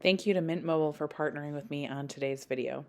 Thank you to Mint Mobile for partnering with me on today's video.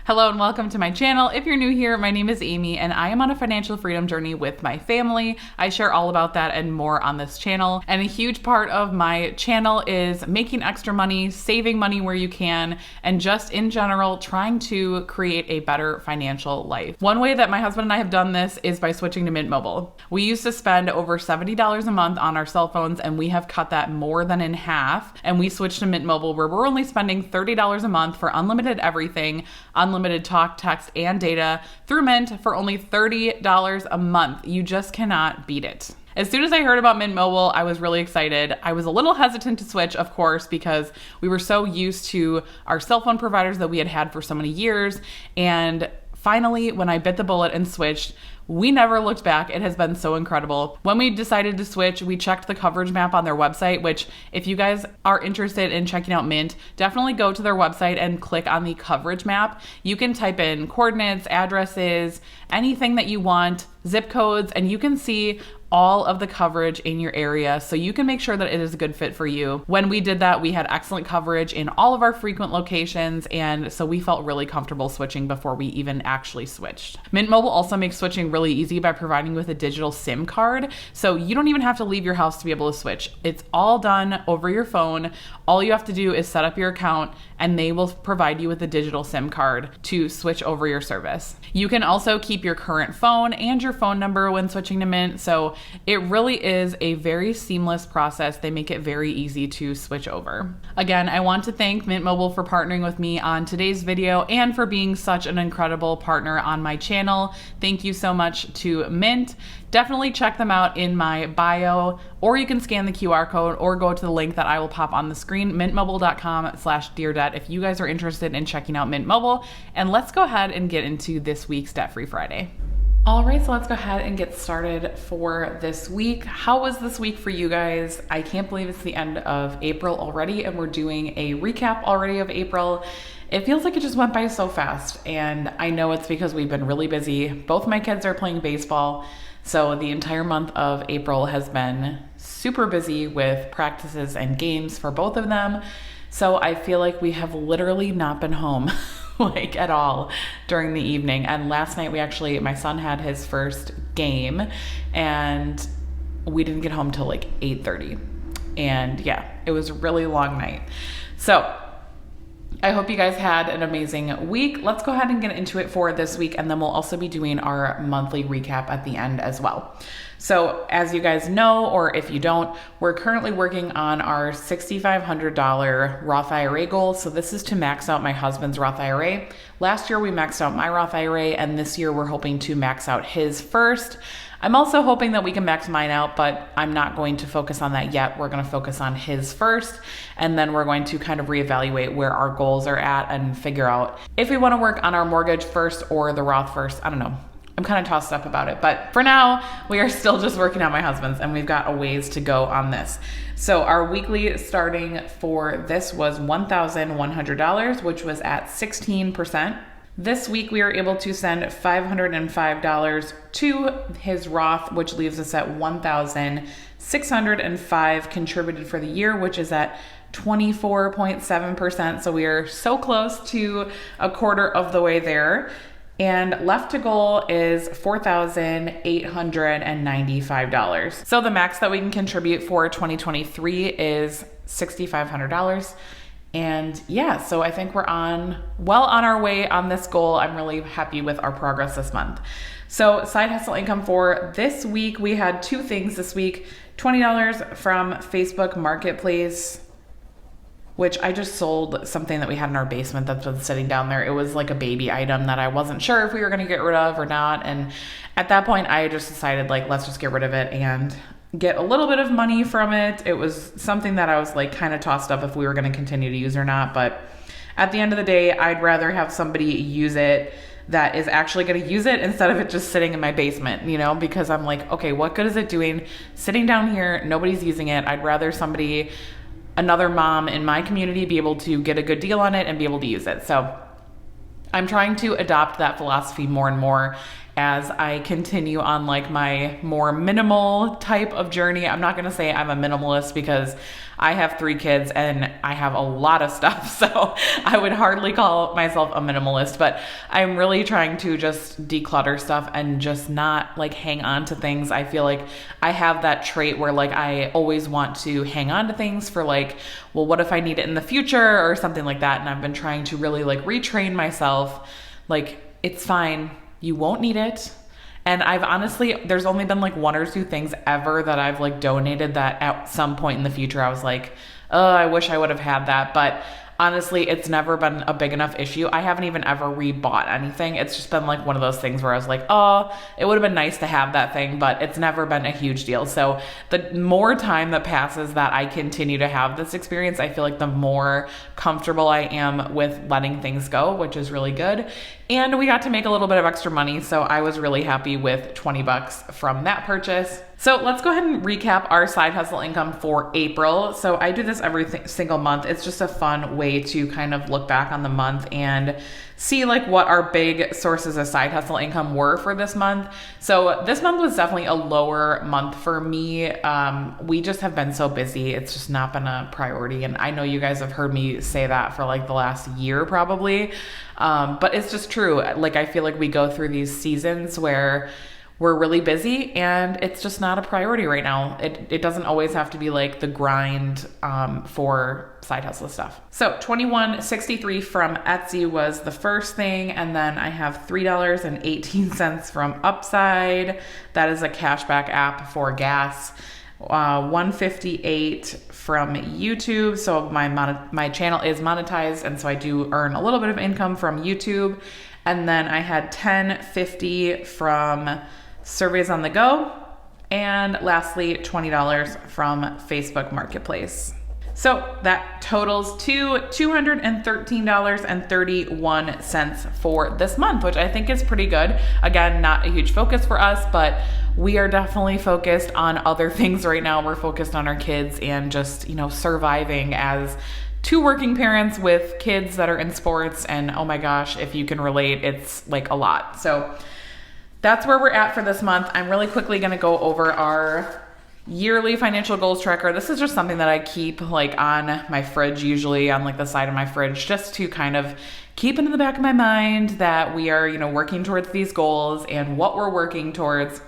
Hello and welcome to my channel. If you're new here, my name is Amy and I am on a financial freedom journey with my family. I share all about that and more on this channel. And a huge part of my channel is making extra money, saving money where you can, and just in general, trying to create a better financial life. One way that my husband and I have done this is by switching to Mint Mobile. We used to spend over $70 a month on our cell phones and we have cut that more than in half. And we switched to Mint Mobile where we're only spending $30 a month for unlimited everything, unlimited talk, text, and data through Mint for only $30 a month. You just cannot beat it. As soon as I heard about Mint Mobile, I was really excited. I was a little hesitant to switch, of course, because we were so used to our cell phone providers that we had had for so many years. And finally, when I bit the bullet and switched, we never looked back. It has been so incredible. When we decided to switch, we checked the coverage map on their website, which if you guys are interested in checking out Mint, definitely go to their website and click on the coverage map. You can type in coordinates, addresses, anything that you want, zip codes, and you can see all of the coverage in your area so you can make sure that it is a good fit for you. When we did that, we had excellent coverage in all of our frequent locations, and so we felt really comfortable switching before we even actually switched. Mint Mobile also makes switching really easy by providing with a digital SIM card, so you don't even have to leave your house to be able to switch. It's all done over your phone. All you have to do is set up your account and they will provide you with a digital SIM card to switch over your service. You can also keep your current phone and your phone number when switching to Mint, so it really is a very seamless process. They make it very easy to switch over. Again, I want to thank Mint Mobile for partnering with me on today's video and for being such an incredible partner on my channel. Thank you so much to Mint. Definitely check them out in my bio, or you can scan the QR code or go to the link that I will pop on the screen, mintmobile.com/deardebt if you guys are interested in checking out Mint Mobile. And let's go ahead and get into this week's Debt Free Friday. All right, so let's go ahead and get started for this week. How was this week for you guys? I can't believe it's the end of April already and we're doing a recap already of April. It feels like it just went by so fast, and I know it's because we've been really busy. Both my kids are playing baseball, so the entire month of April has been super busy with practices and games for both of them. So I feel like we have literally not been home like at all during the evening. And last night my son had his first game and we didn't get home till like 8:30. And yeah, it was a really long night. So I hope you guys had an amazing week. Let's go ahead and get into it for this week, and then we'll also be doing our monthly recap at the end as well. So as you guys know, or if you don't, we're currently working on our $6,500 Roth IRA goal. So this is to max out my husband's Roth IRA. Last year we maxed out my Roth IRA, and this year we're hoping to max out his first. I'm also hoping that we can max mine out, but I'm not going to focus on that yet. We're going to focus on his first, and then we're going to kind of reevaluate where our goals are at and figure out if we want to work on our mortgage first or the Roth first. I don't know. I'm kind of tossed up about it, but for now, we are still just working on my husband's, and we've got a ways to go on this. So our weekly starting for this was $1,100, which was at 16%. This week, we were able to send $505 to his Roth, which leaves us at $1,605 contributed for the year, which is at 24.7%. So we are so close to a quarter of the way there. And left to goal is $4,895. So the max that we can contribute for 2023 is $6,500. And yeah, so I think we're well on our way on this goal. I'm really happy with our progress this month. So side hustle income for this week, we had two things this week. $20 from Facebook Marketplace, which I just sold something that we had in our basement that's been sitting down there. It was like a baby item that I wasn't sure if we were gonna get rid of or not. And at that point, I just decided let's just get rid of it and get a little bit of money from it. It was something that I was kind of tossed up if we were going to continue to use or not. But at the end of the day, I'd rather have somebody use it that is actually going to use it instead of it just sitting in my basement, because I'm like, okay, what good is it doing sitting down here? Nobody's using it. I'd rather another mom in my community be able to get a good deal on it and be able to use it. So I'm trying to adopt that philosophy more and more. as I continue on like my more minimal type of journey. I'm not gonna say I'm a minimalist because I have 3 kids and I have a lot of stuff, so I would hardly call myself a minimalist, but I'm really trying to just declutter stuff and just not like hang on to things. I feel like I have that trait where like I always want to hang on to things for like, well, what if I need it in the future or something like that? And I've been trying to really like retrain myself, like, it's fine, you won't need it. And I've honestly, there's only been like 1 or 2 things ever that I've like donated that at some point in the future I was like, oh, I wish I would have had that. But honestly, it's never been a big enough issue. I haven't even ever rebought anything. It's just been like one of those things where I was like, oh, it would have been nice to have that thing, but it's never been a huge deal. So the more time that passes that I continue to have this experience, I feel like the more comfortable I am with letting things go, which is really good. And we got to make a little bit of extra money, so I was really happy with 20 bucks from that purchase. So let's go ahead and recap our side hustle income for April. So I do this every single month. It's just a fun way to kind of look back on the month and see like what our big sources of side hustle income were for this month. So this month was definitely a lower month for me. We just have been so busy. It's just not been a priority. And I know you guys have heard me say that for like the last year probably. But it's just true. Like, I feel like we go through these seasons where we're really busy and it's just not a priority right now. It doesn't always have to be like the grind for side hustle stuff. So $21.63 from Etsy was the first thing. And then I have $3.18 from Upside. That is a cashback app for gas. $1.58 from YouTube. So my channel is monetized, and so I do earn a little bit of income from YouTube. And then I had $10.50 from Surveys on the Go, and lastly $20 from Facebook Marketplace. So that totals to $213.31 for this month, which I think is pretty good. Again, not a huge focus for us, but we are definitely focused on other things right now. We're focused on our kids and just, surviving as 2 working parents with kids that are in sports. And oh my gosh, if you can relate, it's like a lot. So that's where we're at for this month. I'm really quickly going to go over our yearly financial goals tracker. This is just something that I keep like on my fridge, usually on like the side of my fridge, just to kind of keep it in the back of my mind that we are, working towards these goals and what we're working towards.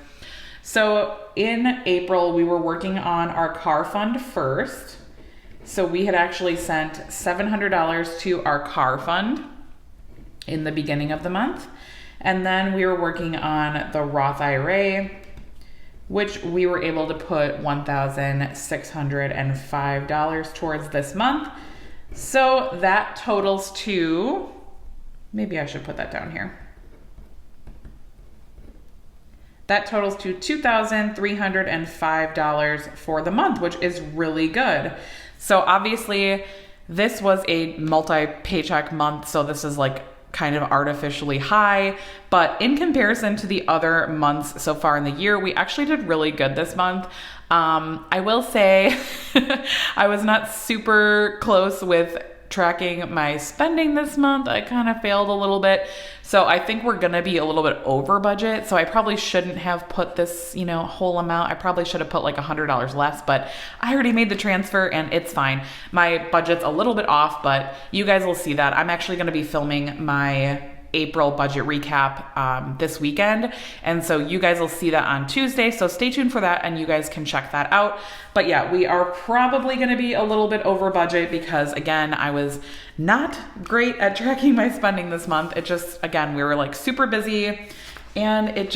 So in April, we were working on our car fund first. So we had actually sent $700 to our car fund in the beginning of the month. And then we were working on the Roth IRA, which we were able to put $1,605 towards this month. So that totals to, maybe I should put that down here. That totals to $2,305 for the month, which is really good. So obviously this was a multi-paycheck month, so this is like kind of artificially high, but in comparison to the other months so far in the year, we actually did really good this month. I will say I was not super close with tracking my spending this month. I kind of failed a little bit. So I think we're going to be a little bit over budget. So I probably shouldn't have put this, whole amount. I probably should have put like $100 less, but I already made the transfer and it's fine. My budget's a little bit off, but you guys will see that. I'm actually going to be filming my April budget recap this weekend. And so you guys will see that on Tuesday. So stay tuned for that and you guys can check that out. But yeah, we are probably going to be a little bit over budget because again, I was not great at tracking my spending this month. It just, again, we were like super busy and it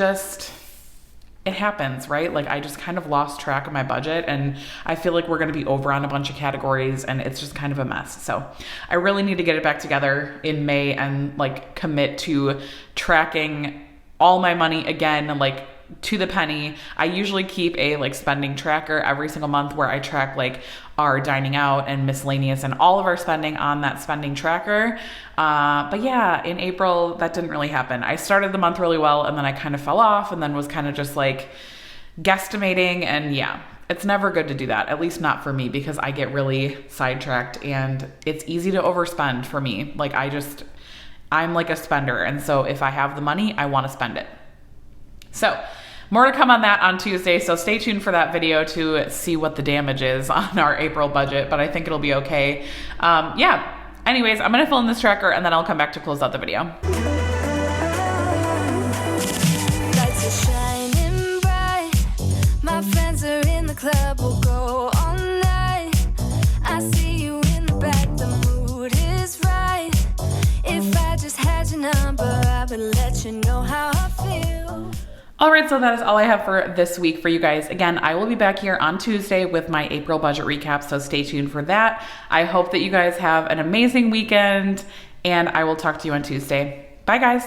happens, right? Like I just kind of lost track of my budget and I feel like we're going to be over on a bunch of categories and it's just kind of a mess. So I really need to get it back together in May and like commit to tracking all my money again, like to the penny. I usually keep a like spending tracker every single month where I track like our dining out and miscellaneous and all of our spending on that spending tracker. But yeah, in April, that didn't really happen. I started the month really well and then I kind of fell off and then was kind of just like guesstimating. And yeah, it's never good to do that, at least not for me, because I get really sidetracked and it's easy to overspend for me. Like I'm like a spender. And so if I have the money, I want to spend it. So more to come on that on Tuesday, so stay tuned for that video to see what the damage is on our April budget, but I think it'll be okay. Yeah, anyways, I'm gonna fill in this tracker and then I'll come back to close out the video. Lights are shining bright. My friends are in the club, we'll go all night. I see you in the back, the mood is right. If I just had your number, I would let you know how I feel. All right, so that is all I have for this week for you guys. Again, I will be back here on Tuesday with my April budget recap, so stay tuned for that. I hope that you guys have an amazing weekend, and I will talk to you on Tuesday. Bye, guys.